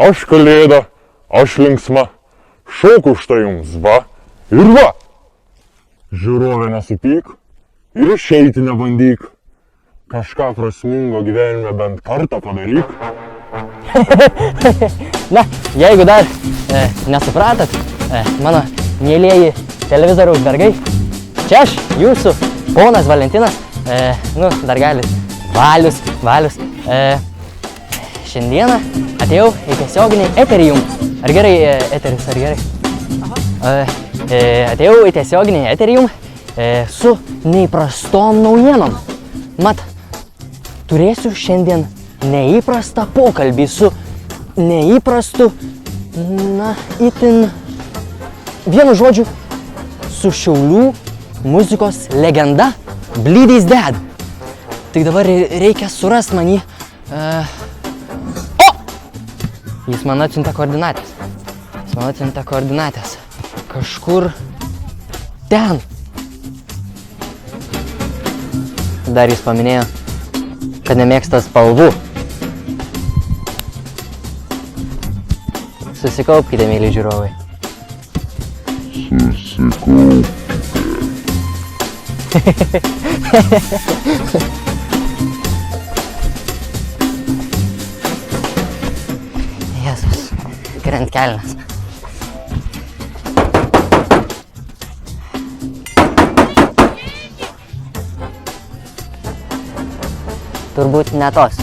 Aš kalėda, aš linksma, šoku štai jums, va ir va. Žiūrovė nesupyk ir išeiti nebandyk. Kažką prasmingo gyvenime bent kartą padaryk. Na, jeigu dar nesupratot, mano mėlieji televizoriaus vergai, čia aš, jūsų ponas Valentinas, dar galit, Valius. Šiandieną atėjau į tiesioginį eterį jums. Ar gerai eteris, ar gerai? Atėjau į tiesioginį eterį jums su neįprastom naujienom. Mat, turėsiu šiandien neįprastą pokalbį su neįprastu, itin, vienu žodžiu, su Šiaulių muzikos legenda Bleedy's Dad. Tik dabar reikia surast man jį. Jis man atsiuntė koordinatės. Kažkur ten. Dar jis paminėjo, kad nemėgsta spalvų. Susikaupkite, myli žiūrovai. Jėzus, krent kelnes. Turbūt ne tos.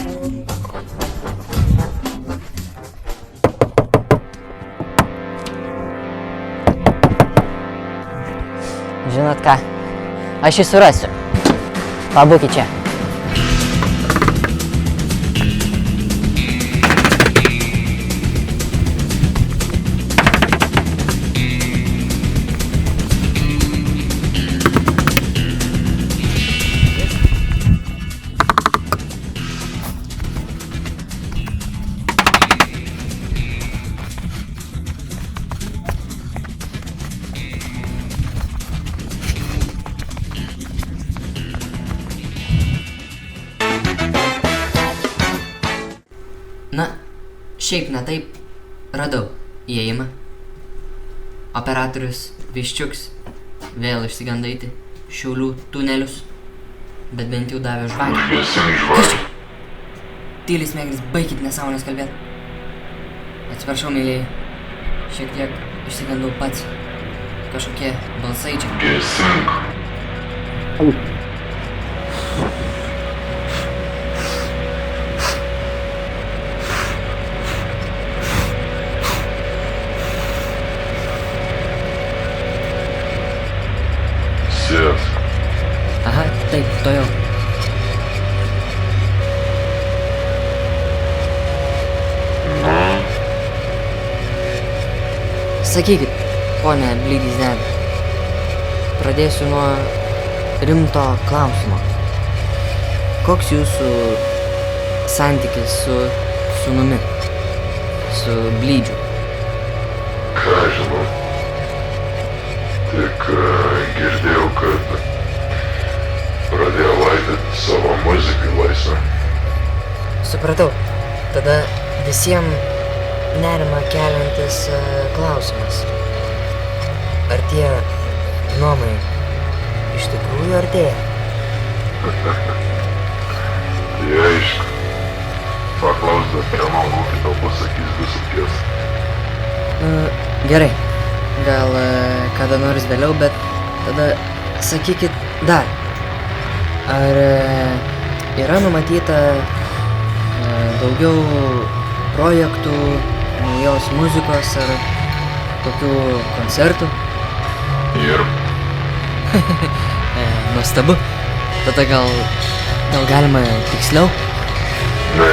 Žinot ką, aš jį surasiu. Pabūkit čia. Na, šiaip ne taip radau įėjimą. Operatorius Viščiuks vėl išsigando eiti Šiaulių tunelius, bet bent jau davė žvakę. Kas čia? Tyliai smegenis, baikit nesąmonės kalbėt. Atsiprašau, mėlyje, šiek tiek išsigandau pats. Kažkokie balsai čia. Aha, taip, to jau. Sakykit, ponė Bleedy's Dad, pradėsiu nuo rimto klausimo. Koks jūsų santykis su sūnumi, su Bleedžiu? Ką žinau, tik girdėjau, kad pradėjo laidyti savo muzikai laisvę. Supratau, tada visiems nerimą keliantis klausimas. Ar tie gnomai iš tikrųjų artėja? Tai aišku. Paklausdė, kieno lūkį tau pasakys visų tiesą. Gerai, gal kada nors vėliau, bet tada sakykit dar. Ar yra numatyta daugiau projektų, naujos muzikos ar kokių koncertų? Ir? Nuostabu. Tada gal galima tiksliau? Ne.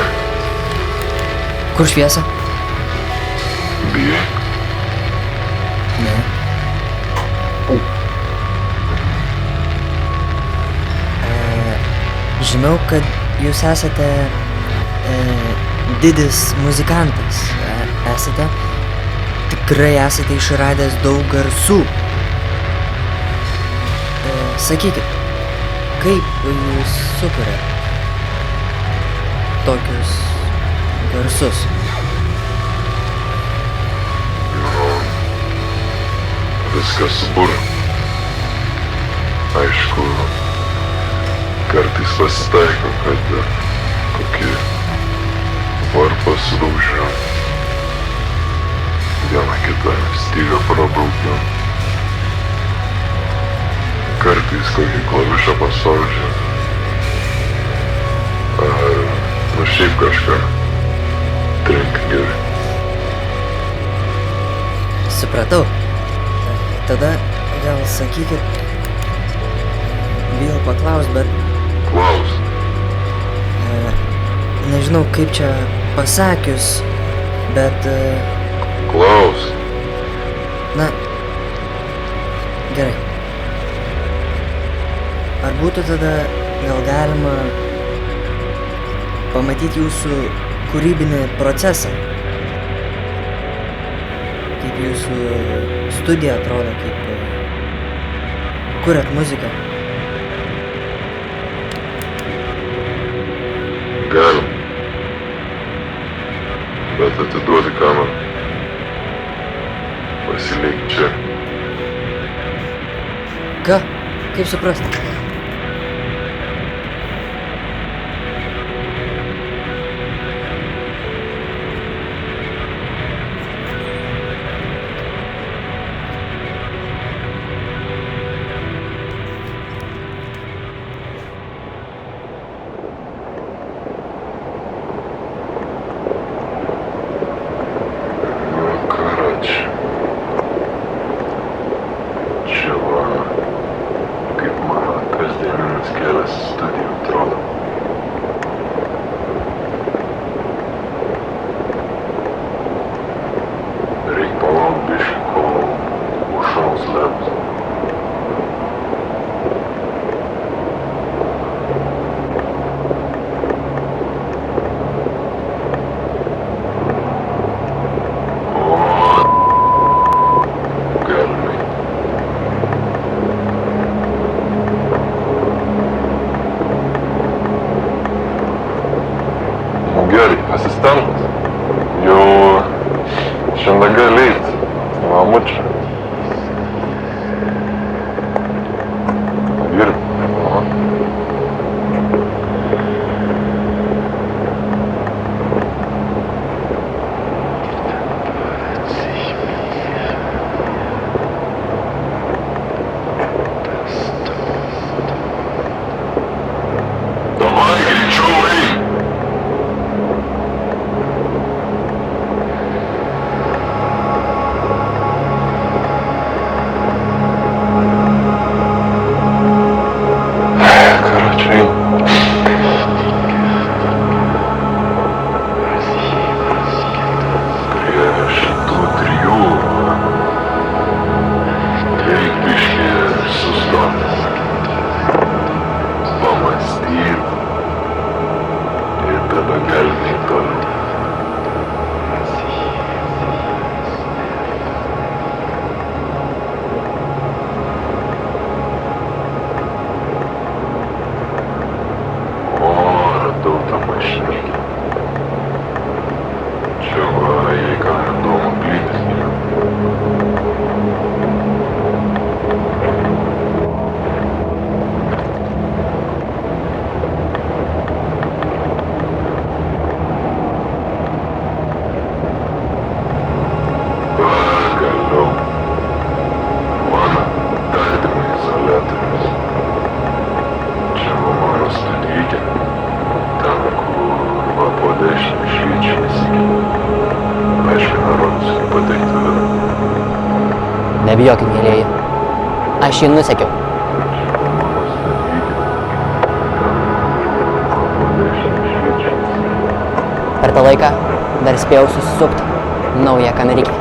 Kur šviesa? Bijai? Ne. Žinau, kad jūs esate didis muzikantas esate. Tikrai esate išradęs daug garsų. Sakykit, kaip jūs sukuriat tokius garsus? Viskas subur. Aišku, kartais pasitaiko, kad kokį varpą sulaužia, vieną kitą stygą prabraukia, kartais kokį klavišą paspaudžia, ar šiaip kažką trenkia gerai. Supratau. Tada gal sakykit, bijau paklaust, bet Klaus, nežinau kaip čia pasakius, bet Klaus, na, gerai. Ar būtų tada gal galima pamatyti jūsų kūrybinį procesą? Kaip jūsų studija atrodo, kaip kuriat muziką? galim, bet atiduoti kamerą. Pasilik čia. Ką? Kaip suprasti? Čia va, kaip mano kasdieninis kelias studijų atrodo. Reik palaukt biškį, kol užšals ledas. Gerai, asistentas. Jau šiandien gali eit. Mamučia. Dirbi. Давай, гречу, эй! Nebijokit, mėlyjeji. Aš jį nusekiau. Per tą laiką dar spėjau susisukti naują kamerikę.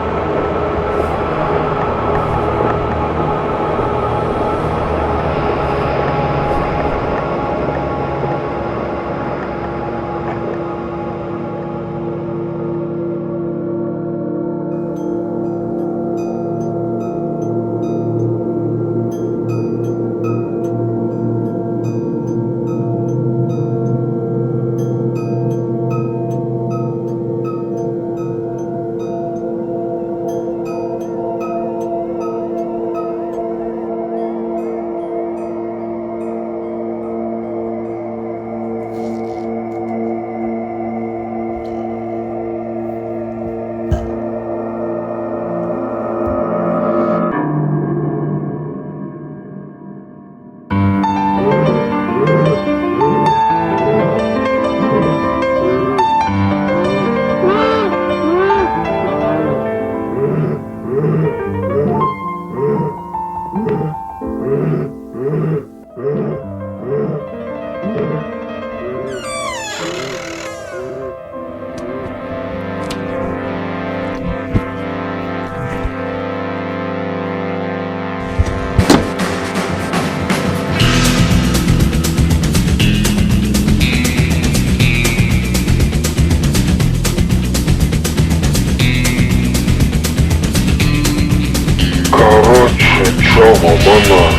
чого вона?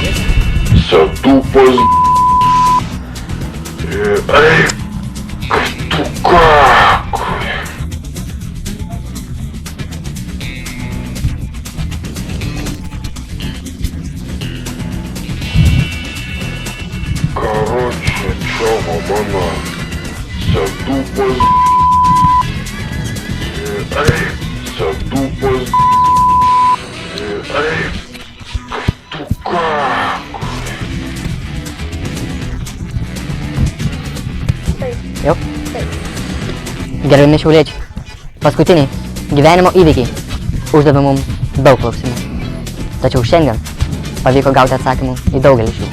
Це тупо з... Ей, тукак! Короче, чого вона? Це тупо з... Ей, це тупо з... Ей, тукак! Jau. Gerbiami šiauliečiai, paskutiniai gyvenimo įvykiai uždavė mums daug klausimų. Tačiau šiandien pavyko gauti atsakymų į daugelį šių.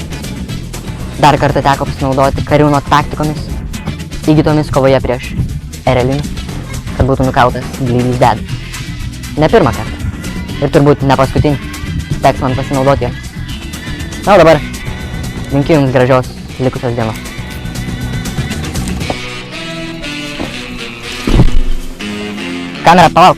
Dar kartą teko pasinaudoti kariūno taktikomis, įgytomis kovoje prieš Erelinį, kad būtų nukautas Blydys Dedas. Ne pirmą kartą ir turbūt ne paskutinį teks man pasinaudoti jomis. Na, o dabar linkiu jums gražios likusios dienos. Kamera, palauk.